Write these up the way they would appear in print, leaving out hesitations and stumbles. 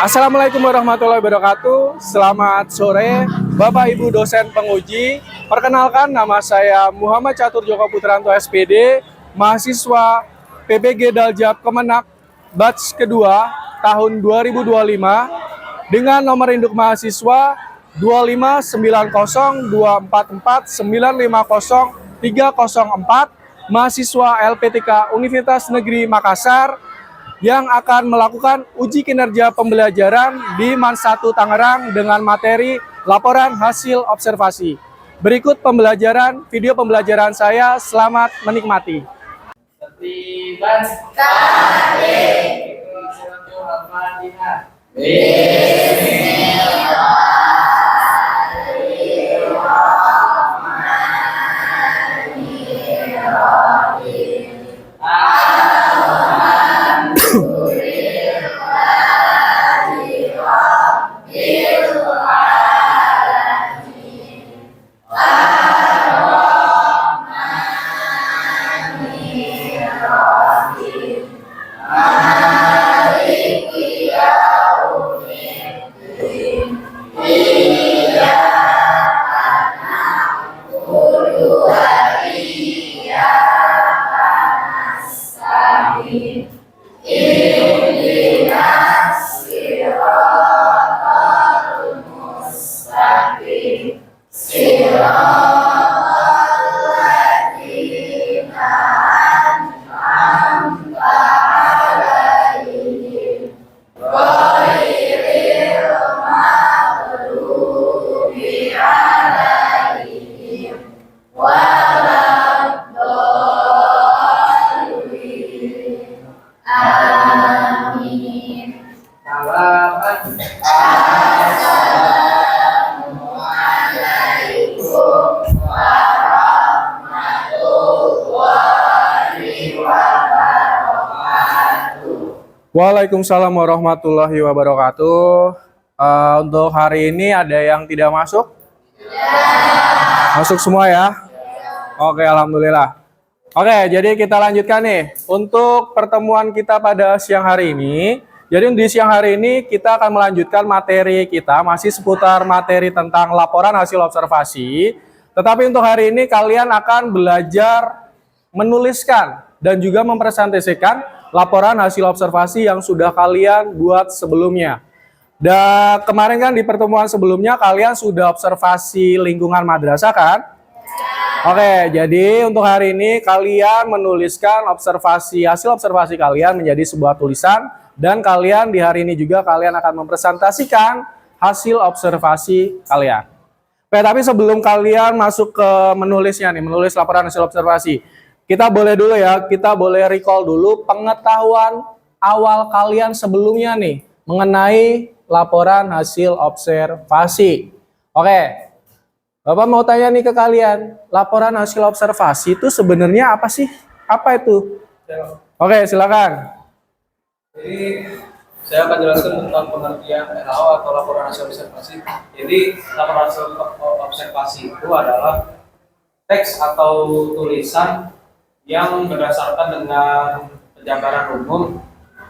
Assalamualaikum warahmatullahi wabarakatuh. Selamat sore, Bapak Ibu dosen penguji. Perkenalkan, nama saya Muhammad Catur Joko Putranto SPD, mahasiswa PBG Daljab Kemenak batch kedua tahun 2025 dengan nomor induk mahasiswa 259044950 mahasiswa LPTK Universitas Negeri Makassar yang akan melakukan uji kinerja pembelajaran di MAN 1 Tangerang dengan materi laporan hasil observasi. Berikut pembelajaran, video pembelajaran saya, selamat menikmati. Waalaikumsalam warahmatullahi wabarakatuh. Untuk hari ini ada yang tidak masuk? Masuk semua ya? Oke, alhamdulillah. Oke, jadi kita lanjutkan nih. Untuk pertemuan kita pada siang hari ini, jadi di siang hari ini kita akan melanjutkan materi kita, masih seputar materi tentang laporan hasil observasi. Tetapi untuk hari ini kalian akan belajar menuliskan dan juga mempresentasikan laporan hasil observasi yang sudah kalian buat sebelumnya. Dan kemarin kan di pertemuan sebelumnya kalian sudah observasi lingkungan madrasah kan? Oke, jadi untuk hari ini kalian menuliskan hasil observasi kalian menjadi sebuah tulisan, dan kalian di hari ini juga kalian akan mempresentasikan hasil observasi kalian. Oke, tapi sebelum kalian masuk ke menulisnya nih, menulis laporan hasil observasi, kita boleh dulu ya, kita boleh recall dulu pengetahuan awal kalian sebelumnya nih mengenai laporan hasil observasi. Oke. Bapak mau tanya nih ke kalian, laporan hasil observasi itu sebenarnya apa sih? Apa itu? Oke, silakan. Jadi saya akan jelaskan tentang pengertian LHO atau laporan hasil observasi. Jadi laporan hasil observasi itu adalah teks atau tulisan yang berdasarkan dengan penjabaran umum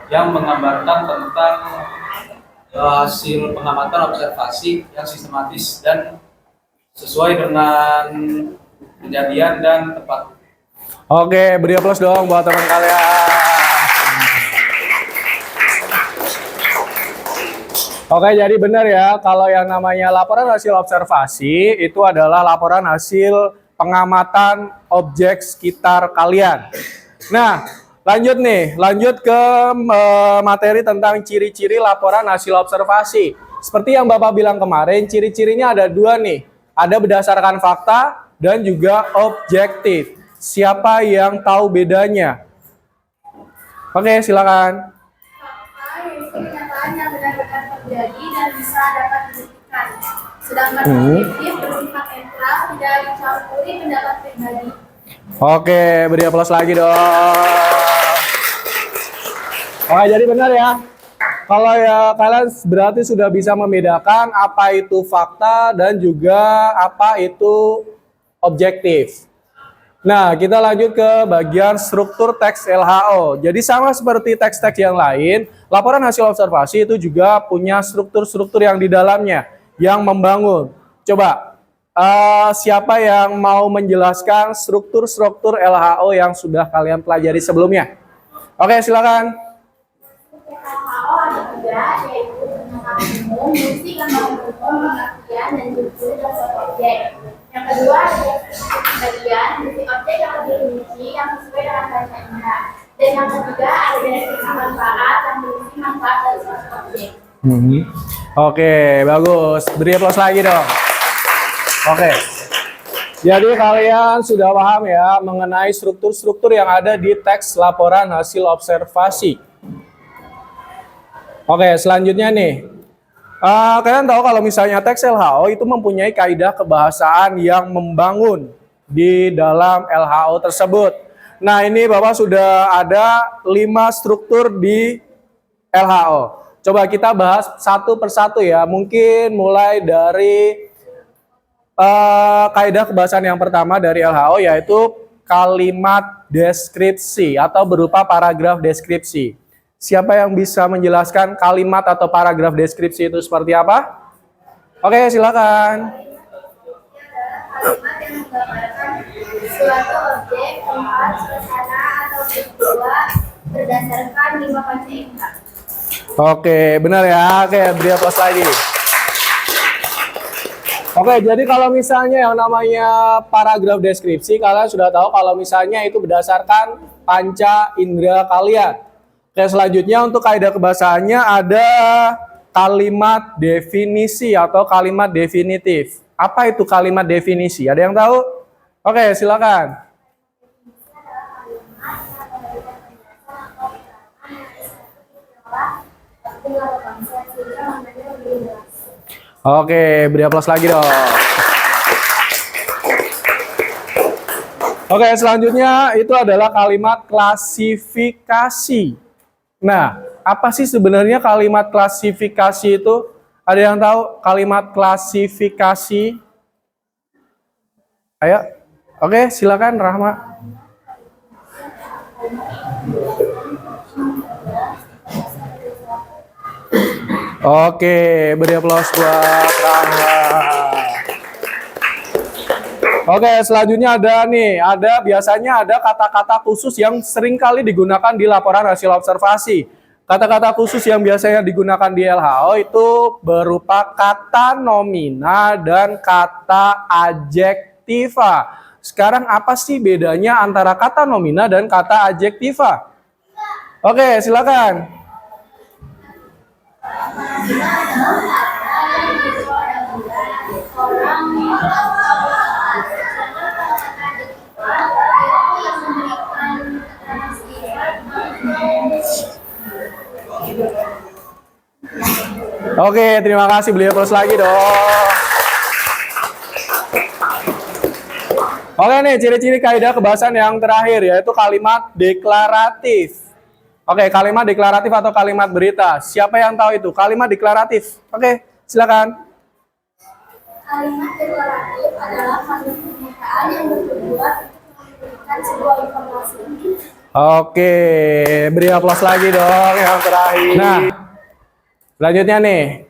yang menggambarkan tentang hasil pengamatan observasi yang sistematis dan sesuai dengan kejadian dan tepat. Oke, beri aplaus dong buat teman kalian. Oke, jadi benar ya, kalau yang namanya laporan hasil observasi itu adalah laporan hasil pengamatan objek sekitar kalian. Nah, lanjut ke materi tentang ciri-ciri laporan hasil observasi. Seperti yang Bapak bilang kemarin, ciri-cirinya ada dua nih. Ada berdasarkan fakta dan juga objektif. Siapa yang tahu bedanya? Oke, silakan. Fakta yaitu kenyataan yang benar-benar terjadi dan bisa dapat dibuktikan. Sedangkan objektif bersifat netral, tidak dicampuri pendapat pribadi. Oke, beri aplaus lagi dong. Oke, jadi benar ya. Kalau ya kalian berarti sudah bisa membedakan apa itu fakta dan juga apa itu objektif. Nah, kita lanjut ke bagian struktur teks LHO. Jadi sama seperti teks-teks yang lain, laporan hasil observasi itu juga punya struktur-struktur yang di dalamnya, yang membangun. Coba, siapa yang mau menjelaskan struktur-struktur LHO yang sudah kalian pelajari sebelumnya? Oke, silakan. WHO ada tiga, yaitu pernyataan umum, fungsi gambar umum, pengertian, dan judul dan objek. Yang kedua ada definisi pembagian, fungsi objek yang lebih rinci yang sesuai dengan bahasa indra. Dan yang ketiga ada definisi manfaat yang berisi manfaat dari suatu objek. Oke, bagus. Beri aplaus lagi dong. Oke. Jadi kalian sudah paham ya mengenai struktur-struktur yang ada di teks laporan hasil observasi. Oke, selanjutnya nih. Kalian tahu kalau misalnya teks LHO itu mempunyai kaidah kebahasaan yang membangun di dalam LHO tersebut. Nah, ini Bapak sudah ada 5 struktur di LHO. Coba kita bahas satu persatu ya. Mungkin mulai dari kaidah kebahasaan yang pertama dari LHO yaitu kalimat deskripsi atau berupa paragraf deskripsi. Siapa yang bisa menjelaskan kalimat atau paragraf deskripsi itu seperti apa? Oke, silakan. Kalimat yang menggambarkan suatu objek, tempat, suasana, atau peristiwa berdasarkan 5 panca indera. Oke, benar ya. Oke, beri aplaus lagi. Oke, jadi kalau misalnya yang namanya paragraf deskripsi, kalian sudah tahu kalau misalnya itu berdasarkan panca indera kalian. Oke, selanjutnya untuk kaidah kebahasaannya ada kalimat definisi atau kalimat definitif. Apa itu kalimat definisi? Ada yang tahu? Oke, silakan. Oke, beri aplaus lagi dong. Oke, selanjutnya itu adalah kalimat klasifikasi. Nah, apa sih sebenarnya kalimat klasifikasi itu? Ada yang tahu kalimat klasifikasi? Ayo. Oke, silakan Rahma. Oke, beri aplaus buat Rahma. Oke, selanjutnya biasanya ada kata-kata khusus yang sering kali digunakan di laporan hasil observasi. Kata-kata khusus yang biasanya digunakan di LHO itu berupa kata nomina dan kata adjektiva. Sekarang apa sih bedanya antara kata nomina dan kata adjektiva? Oke, silakan. Oke, terima kasih. Beliau terus lagi dong. Oke nih, ciri-ciri kaidah kebahasaan yang terakhir yaitu kalimat deklaratif. Oke, kalimat deklaratif atau kalimat berita. Siapa yang tahu itu? Kalimat deklaratif. Oke, silakan. Kalimat deklaratif adalah kalimat pernyataan yang bertujuan untuk memberikan sebuah informasi. Oke, beri aplaus lagi dong yang terakhir. Nah, selanjutnya nih,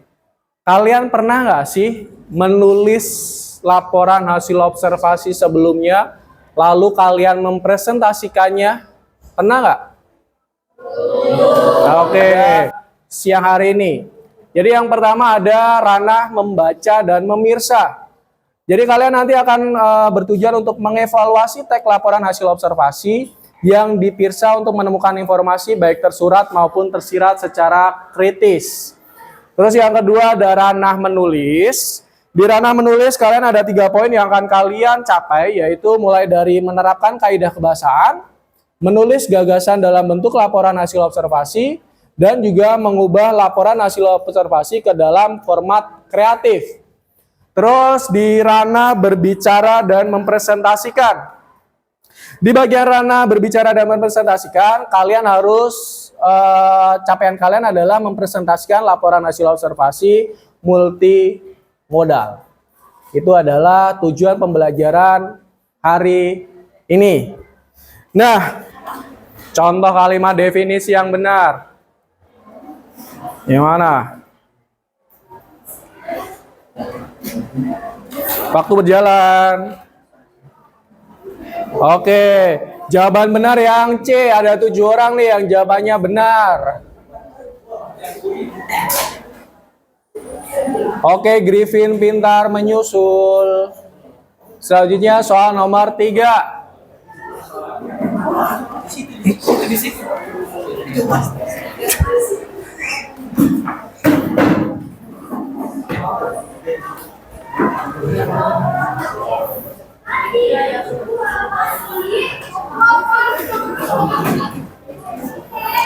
kalian pernah nggak sih menulis laporan hasil observasi sebelumnya, lalu kalian mempresentasikannya? Pernah nggak? Oke, siang hari ini. Jadi yang pertama ada ranah membaca dan memirsa. Jadi kalian nanti akan bertujuan untuk mengevaluasi teks laporan hasil observasi yang dipirsa untuk menemukan informasi baik tersurat maupun tersirat secara kritis. Terus yang kedua ada ranah menulis. Di ranah menulis kalian ada 3 poin yang akan kalian capai, yaitu mulai dari menerapkan kaidah kebahasaan, menulis gagasan dalam bentuk laporan hasil observasi, dan juga mengubah laporan hasil observasi ke dalam format kreatif. Terus di ranah berbicara dan mempresentasikan. Di bagian ranah berbicara dan mempresentasikan, kalian harus capaian kalian adalah mempresentasikan laporan hasil observasi multimodal. Itu adalah tujuan pembelajaran hari ini. Nah, contoh kalimat definisi yang benar. Yang mana? Waktu berjalan. Oke, jawaban benar yang C. Ada 7 orang nih yang jawabannya benar. Oke, Griffin pintar menyusul. Selanjutnya soal nomor 3.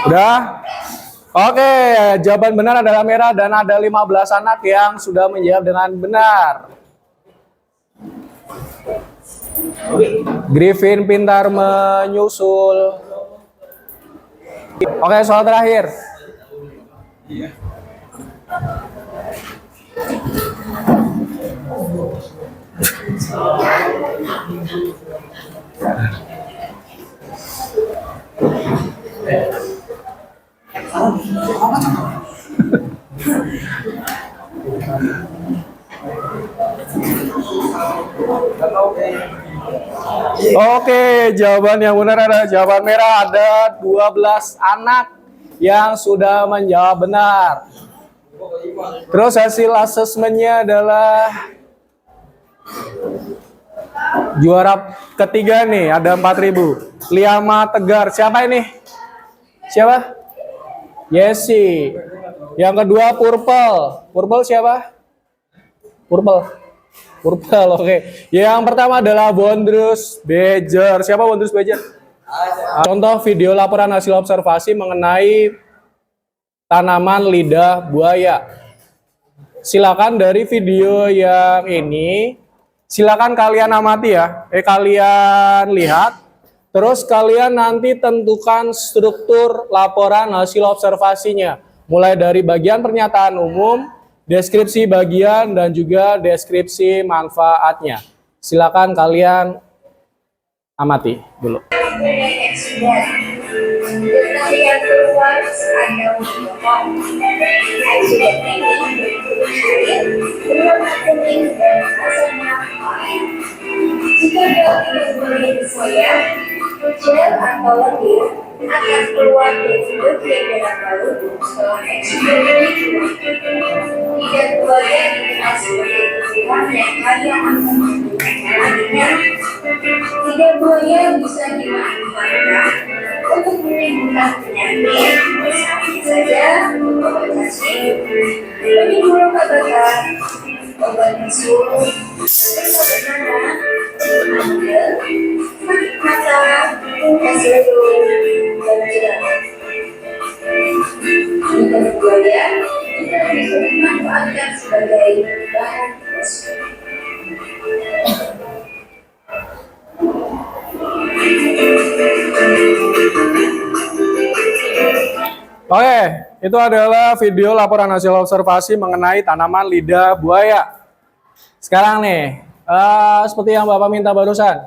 Udah? Oke, jawaban benar adalah merah dan ada 15 anak yang sudah menjawab dengan benar. Griffin pintar menyusul. Oke, soal terakhir. Oke, jawaban yang benar adalah jawaban merah. Ada 12 anak yang sudah menjawab benar. Terus hasil asesmennya adalah juara ketiga nih, ada 4.000. Liama Tegar, siapa ini? Siapa? Yesi. Yang kedua Purple. Purple siapa? Purple. Purple, oke. Yang pertama adalah Bondrus Bejer. Siapa Bondrus Bejer? Contoh video laporan hasil observasi mengenai tanaman lidah buaya. Silakan dari video yang ini, silakan kalian amati ya. Kalian lihat. Terus kalian nanti tentukan struktur laporan hasil observasinya. Mulai dari bagian pernyataan umum, deskripsi bagian, dan juga deskripsi manfaatnya. Silakan kalian amati dulu. Yang keluar ada jika tidak boleh disoyak, gel atau lendir akan keluar dari sudut yang dalam balut setelah eksiden. Tidak boleh dikenal sebagai kebutuhan yang hanya akan menunjukkan. Tidak boleh bisa dimanfaatkan untuk menimbulkan penyakit, sakit saja, obat kasih, menimbulkan kebakaran, obat bisul, obat nanah, ambil, sakit mata, hasil dan jerawat. Lidah buaya tidak bisa dimanfaatkan sebagai bahan kosmetik. Oke, itu adalah video laporan hasil observasi mengenai tanaman lidah buaya. Sekarang nih, seperti yang Bapak minta barusan.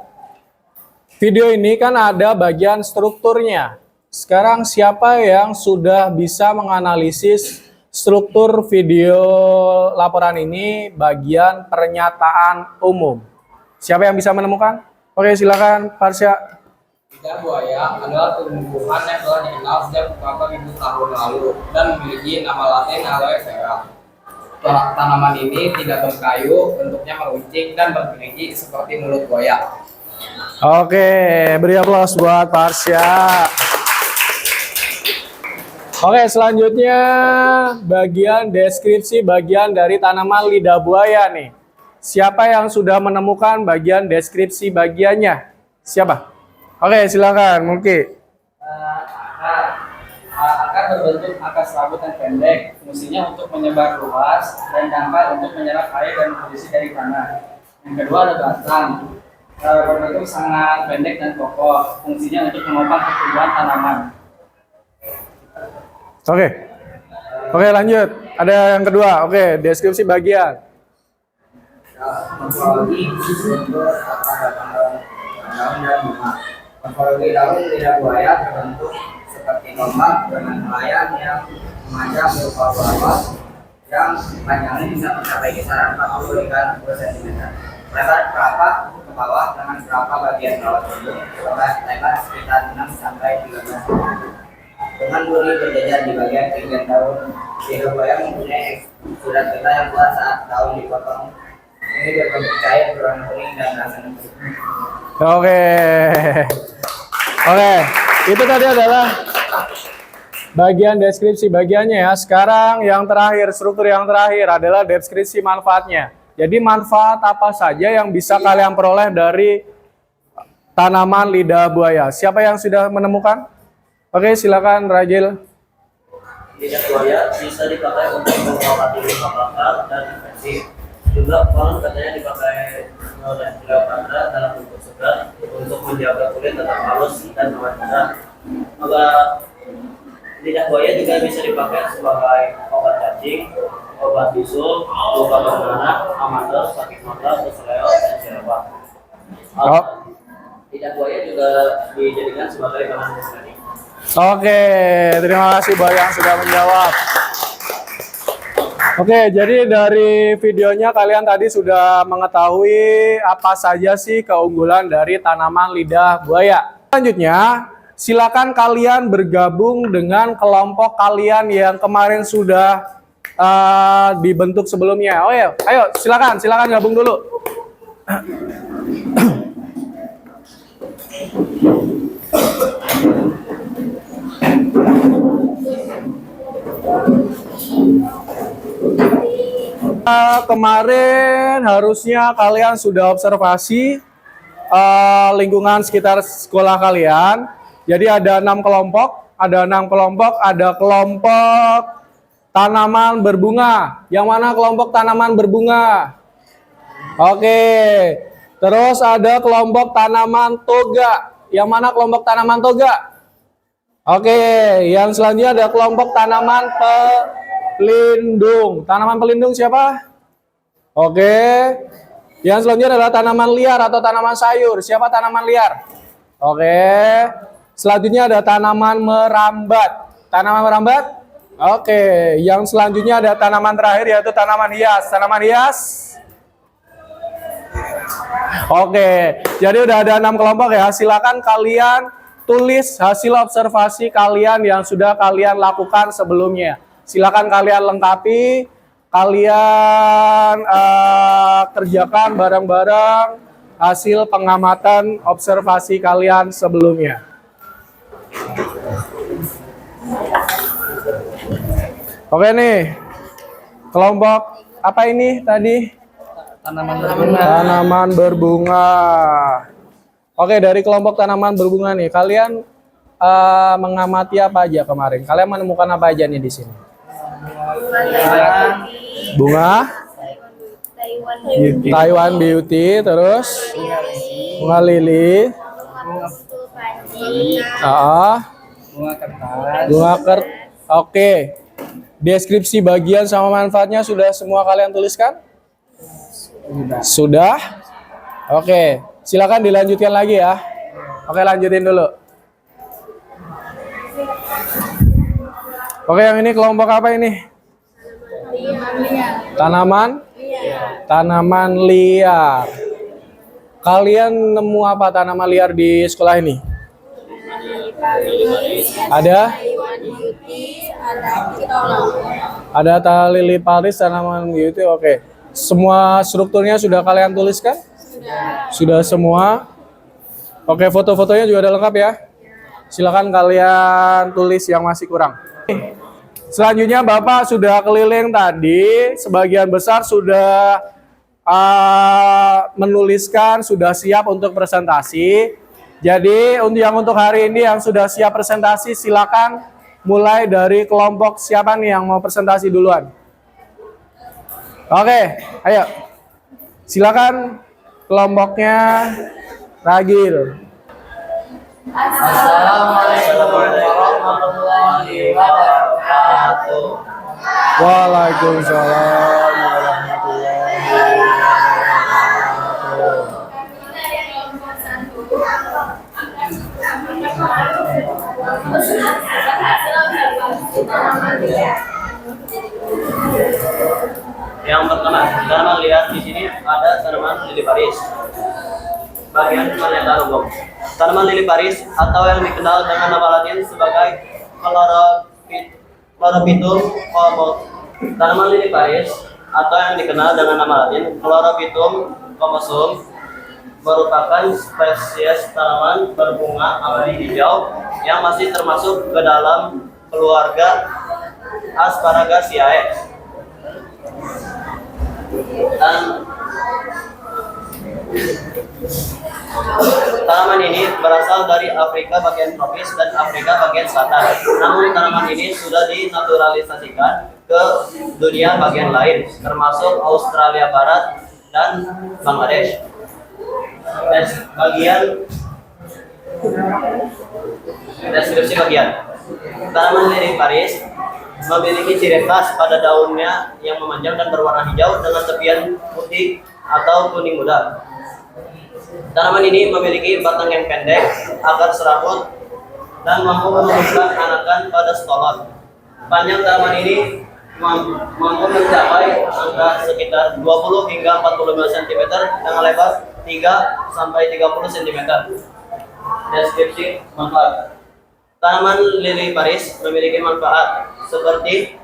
Video ini kan ada bagian strukturnya. Sekarang siapa yang sudah bisa menganalisis struktur video laporan ini bagian pernyataan umum? Siapa yang bisa menemukan? Oke, silakan Parsya. Lidah buaya adalah tumbuhan yang telah dikenal sejak beberapa ribu tahun lalu dan memiliki nama latin aloe vera. Tanaman ini tidak berkayu, bentuknya meruncing dan bergerigi seperti mulut buaya. Oke, beri aplaus buat Parsya. Oke, selanjutnya bagian deskripsi bagian dari tanaman lidah buaya nih. Siapa yang sudah menemukan bagian deskripsi bagiannya? Siapa? Oke, silakan, mungkin. Akar berbentuk akar serabut yang pendek, fungsinya untuk menyebar luas dan dangkal untuk menyerap air dan nutrisi dari tanah. Yang kedua ada batang, berbentuk sangat pendek dan kokoh, fungsinya untuk menopang pertumbuhan tanaman. Oke, lanjut. Ada yang kedua. Oke, deskripsi bagian. daun dan bunga. Morfologi daun lidah buaya terbentuk seperti lobak dengan helaian yang memanjang berupa buah yang panjangnya bisa mencapai kisaran 40 hingga 60 cm. Lebar telapak ke bawah dengan telapak bagian bawah tubuh lebar sekitar 6 sampai 13 cm. Dengan duri berjajar di bagian pinggiran daun, lidah buaya mempunyai surat getah yang kuat saat daun dipotong. Ini berbentuk cair berwarna kuning dan rasanya gurih. Oke. Oke, itu tadi adalah bagian deskripsi bagiannya ya. Sekarang yang terakhir, struktur yang terakhir adalah deskripsi manfaatnya. Jadi manfaat apa saja yang bisa kalian peroleh dari tanaman lidah buaya? Siapa yang sudah menemukan? Oke, silakan Rajil. Lidah buaya bisa dipakai untuk mengobati luka bakar dan infeksi. Juga konon katanya dipakai oleh Cleopatra dalam bentuk segar untuk menjaga kulit tetap halus dan awet muda. Maka lidah buaya juga bisa dipakai sebagai obat cacing, obat bisul, obat beranak, amater, sakit mata, keseleo, dan jerawat. Oh. Lidah buaya juga dijadikan sebagai bahan kosmetik. Oke, terima kasih Mbak yang sudah menjawab. Oke, jadi dari videonya kalian tadi sudah mengetahui apa saja sih keunggulan dari tanaman lidah buaya. Selanjutnya, silakan kalian bergabung dengan kelompok kalian yang kemarin sudah dibentuk sebelumnya. Oh ya, ayo silakan gabung dulu. Kemarin harusnya kalian sudah observasi lingkungan sekitar sekolah kalian. Jadi ada 6 kelompok, ada kelompok tanaman berbunga. Yang mana kelompok tanaman berbunga? Oke. Terus ada kelompok tanaman toga. Yang mana kelompok tanaman toga? Oke, yang selanjutnya ada kelompok tanaman pelindung. Tanaman pelindung siapa? Oke. Yang selanjutnya adalah tanaman liar atau tanaman sayur. Siapa tanaman liar? Oke. Selanjutnya ada tanaman merambat. Tanaman merambat? Oke. Yang selanjutnya ada tanaman terakhir yaitu tanaman hias. Tanaman hias? Oke. Jadi udah ada 6 kelompok ya. Silakan kalian tulis hasil observasi kalian yang sudah kalian lakukan sebelumnya. Silakan kalian lengkapi, kalian kerjakan bareng-bareng hasil pengamatan observasi kalian sebelumnya. Oke nih, kelompok apa ini tadi? Tanaman berbunga. Oke, dari kelompok tanaman berbunga nih, kalian mengamati apa aja kemarin? Kalian menemukan apa aja nih di sini? Bunga, Taiwan Beauty, terus bunga lili, bunga kertas. Oke, deskripsi bagian sama manfaatnya sudah semua kalian tuliskan? Sudah? Oke. Silakan dilanjutkan lagi ya. Oke, lanjutin dulu. Oke, yang ini kelompok apa ini? Tanaman liar. Kalian nemu apa tanaman liar di sekolah ini? Ada tali liparis, tanaman beauty. Oke. Semua strukturnya sudah kalian tuliskan? Sudah semua. Oke, foto-fotonya juga udah lengkap ya. Silakan kalian tulis yang masih kurang. Selanjutnya Bapak sudah keliling tadi, sebagian besar sudah menuliskan, sudah siap untuk presentasi. Jadi untuk hari ini yang sudah siap presentasi, silakan mulai dari kelompok siapa nih yang mau presentasi duluan. Oke, ayo. Silakan. Kelompoknya Ragil. Assalamualaikum warahmatullahi wabarakatuh. Waalaikumsalam warahmatullahi wabarakatuh. Yang pertama, tanaman liar di sini ada tanaman lili Paris. Bagian pernyataan umum. Tanaman lili Paris atau yang dikenal dengan nama Latin sebagai Chlorophytum comosum. Tanaman lili Paris atau yang dikenal dengan nama Latin Chlorophytum comosum merupakan spesies tanaman berbunga abadi hijau yang masih termasuk ke dalam keluarga Asparagaceae. Tanaman ini berasal dari Afrika bagian tropis dan Afrika bagian selatan. Namun tanaman ini sudah dinaturalisasikan ke dunia bagian lain, termasuk Australia Barat dan Bangladesh. Deskripsi bagian. Tanaman lili Paris memiliki ciri khas pada daunnya yang memanjang dan berwarna hijau dengan tepian putih atau kuning muda. Tanaman ini memiliki batang yang pendek, akar serabut, dan mampu menumbuhkan anakan pada stolon. Panjang tanaman ini mampu mencapai angka sekitar 20 hingga 45 cm dengan lebar 3 sampai 30 cm. Deskripsi manfaat. Tanaman lili Paris memiliki manfaat seperti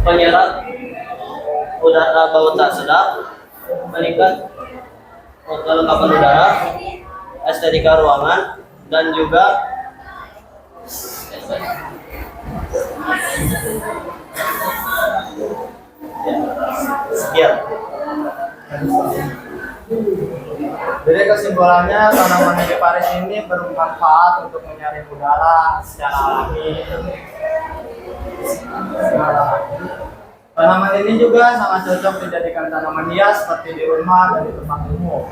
penyerap udara bau tak sedap, meningkat kelembapan udara, estetika ruangan, dan juga sekian. Jadi kesimpulannya tanaman lili Paris ini bermanfaat untuk menyaring udara secara alami. Tanaman ini juga sangat cocok dijadikan tanaman hias seperti di rumah dan di tempat umum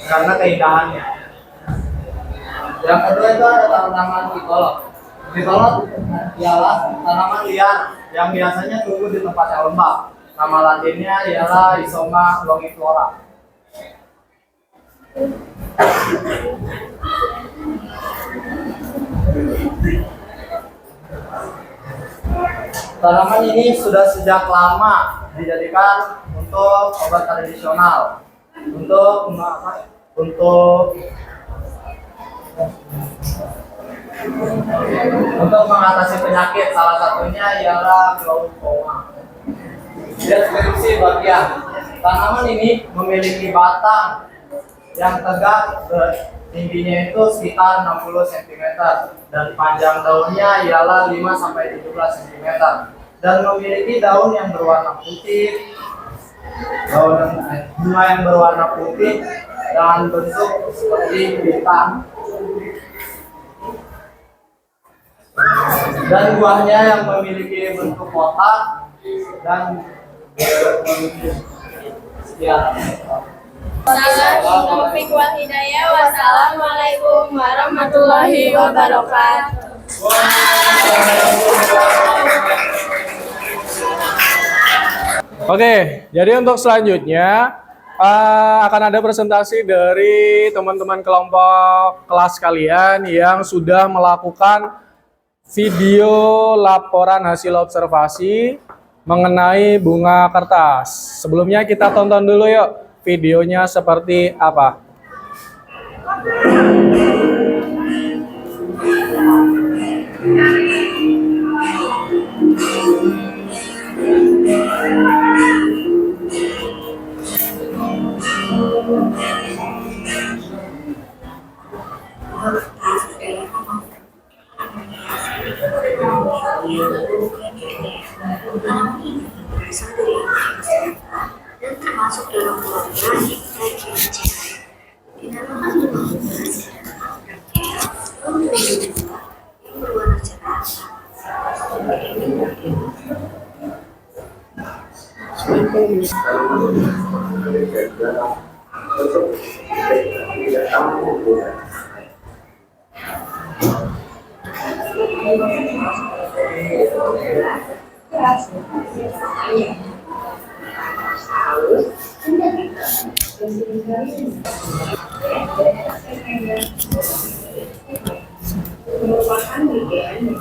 karena keindahannya. Yang kedua itu ada tanaman pitolot. Pitolot ialah tanaman liar yang biasanya tumbuh di tempat yang lembab. Nama latinnya ialah Rhizoma longiflora. Tanaman ini sudah sejak lama dijadikan untuk obat tradisional, untuk mengatasi penyakit, salah satunya ialah glaukoma. Deskripsi bagian. Tanaman ini memiliki batang yang tegak, tingginya itu sekitar 60 cm dan panjang daunnya ialah 5 sampai 17 cm dan memiliki daun yang berwarna putih, bunga yang berwarna putih dan bentuk seperti bintang, dan buahnya yang memiliki bentuk kotak dan sekian. Wassalamualaikum warahmatullahi wabarakatuh. Oke, jadi untuk selanjutnya akan ada presentasi dari teman-teman kelompok kelas kalian yang sudah melakukan video laporan hasil observasi mengenai bunga kertas. Sebelumnya kita tonton dulu yuk videonya seperti apa. Dan termasuk dalam keluarga Hexaceae. Dinamakan bunga kertas memiliki buah yang berwarna cerah. Merupakan bagian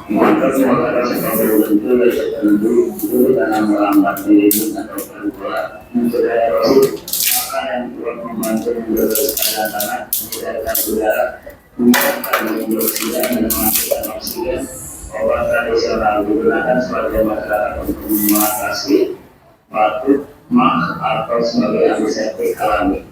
Maka semangat sebagai bentuk tertentu dalam melambat diri atau berbuat mencegah erupsi maka yang turut membantu menurunkan tanah mengedarkan udara mengedarkan membersihkan dan menghasilkan oksigen. Obat tradisional digunakan sebagai masyarakat untuk mengatasi batuk, mah atau sebagai antiseptik alami.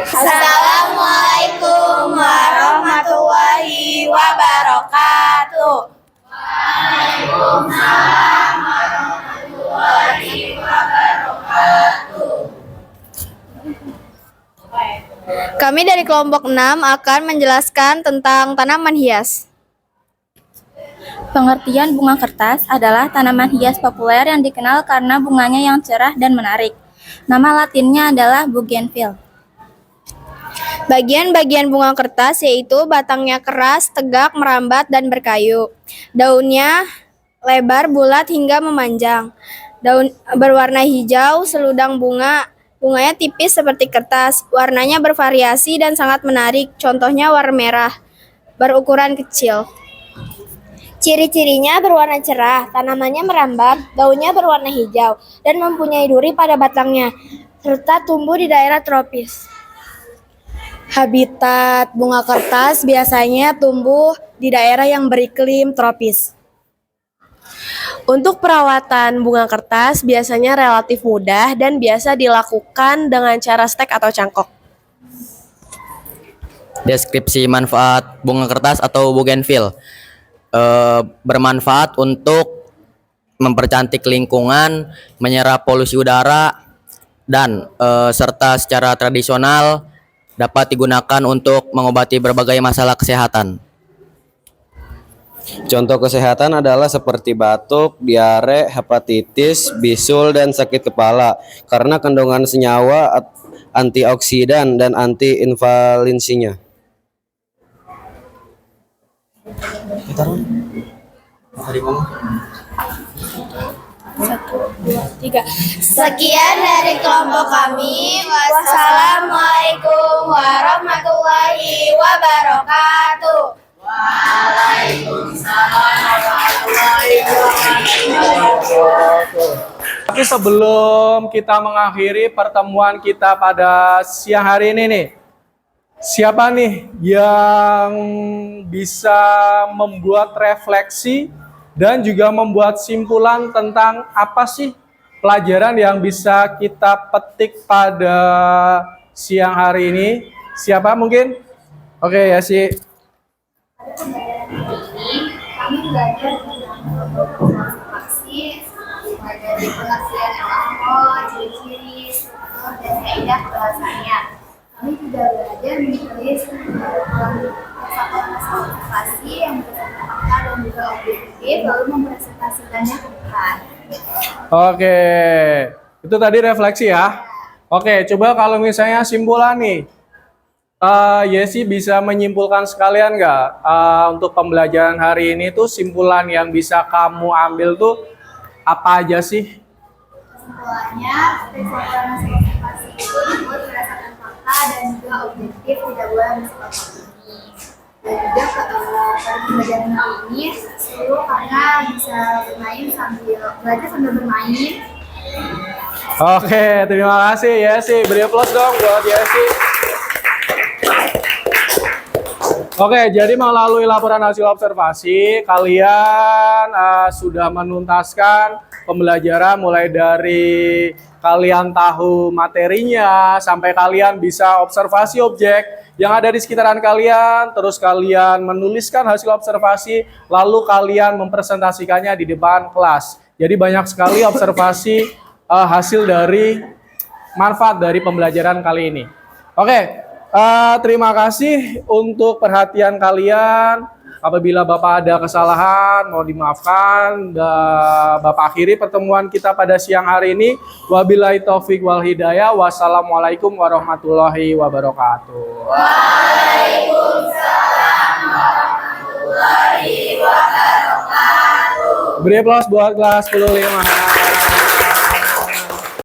Assalamualaikum warahmatullahi wabarakatuh. Waalaikumsalam warahmatullahi wabarakatuh. Kami dari kelompok 6 akan menjelaskan tentang tanaman hias. Pengertian bunga kertas adalah tanaman hias populer yang dikenal karena bunganya yang cerah dan menarik. Nama latinnya adalah bougainville. Bagian-bagian bunga kertas yaitu batangnya keras, tegak, merambat, dan berkayu. Daunnya lebar, bulat, hingga memanjang. Daun berwarna hijau, seludang bunganya tipis seperti kertas. Warnanya bervariasi dan sangat menarik. Contohnya warna merah, berukuran kecil. Ciri-cirinya berwarna cerah, tanamannya merambat, daunnya berwarna hijau, dan mempunyai duri pada batangnya, serta tumbuh di daerah tropis. Habitat bunga kertas biasanya tumbuh di daerah yang beriklim tropis. Untuk perawatan bunga kertas biasanya relatif mudah dan biasa dilakukan dengan cara stek atau cangkok. Deskripsi manfaat bunga kertas atau bougainville. Bermanfaat untuk mempercantik lingkungan, menyerap polusi udara, dan serta secara tradisional dapat digunakan untuk mengobati berbagai masalah kesehatan. Contoh kesehatan adalah seperti batuk, diare, hepatitis, bisul, dan sakit kepala karena kandungan senyawa antioksidan dan anti-inflamasinya. Sekian dari kelompok kami. Wassalamualaikum warahmatullahi wabarakatuh. Waalaikumsalam warahmatullahi wabarakatuh. Tapi sebelum kita mengakhiri pertemuan kita pada siang hari ini nih, siapa nih yang bisa membuat refleksi dan juga membuat simpulan tentang apa sih pelajaran yang bisa kita petik pada siang hari ini? Siapa mungkin? Oke ya sih. Pada pembelajaran ini, kami belajar tentang observasi, mulai dari pengertian alkohol, ciri-ciri, struktur, dan kaidah bahasanya. Kami juga belajar menulis kesatuan observasi yang berdasarkan fakta dan juga objektif, lalu mempresentasikannya ke depan. Oke, itu tadi refleksi ya. Oke, coba kalau misalnya simpulan nih, Yesi bisa menyimpulkan sekalian nggak untuk pembelajaran hari ini tuh simpulan yang bisa kamu ambil tuh apa aja sih? Kesimpulannya, kesatuan observasi itu dibuat berdasarkan fakta dan juga objektif, tidak boleh bersifat opini. Dan juga pada pembelajaran hari ini seru karena bisa belajar sambil bermain. Oke, terima kasih Yesi. Beri aplaus dong buat Yesi. Oke, jadi melalui laporan hasil observasi, kalian sudah menuntaskan pembelajaran mulai dari kalian tahu materinya sampai kalian bisa observasi objek yang ada di sekitaran kalian, terus kalian menuliskan hasil observasi, lalu kalian mempresentasikannya di depan kelas. Jadi banyak sekali observasi hasil dari manfaat dari pembelajaran kali ini. Oke, terima kasih untuk perhatian kalian. Apabila Bapak ada kesalahan, mohon dimaafkan. Bapak akhiri pertemuan kita pada siang hari ini. Wabillahi taufik wal hidayah. Wassalamualaikum warahmatullahi wabarakatuh. Waalaikumsalam warahmatullahi wabarakatuh. Beri aplaus buat kelas 15.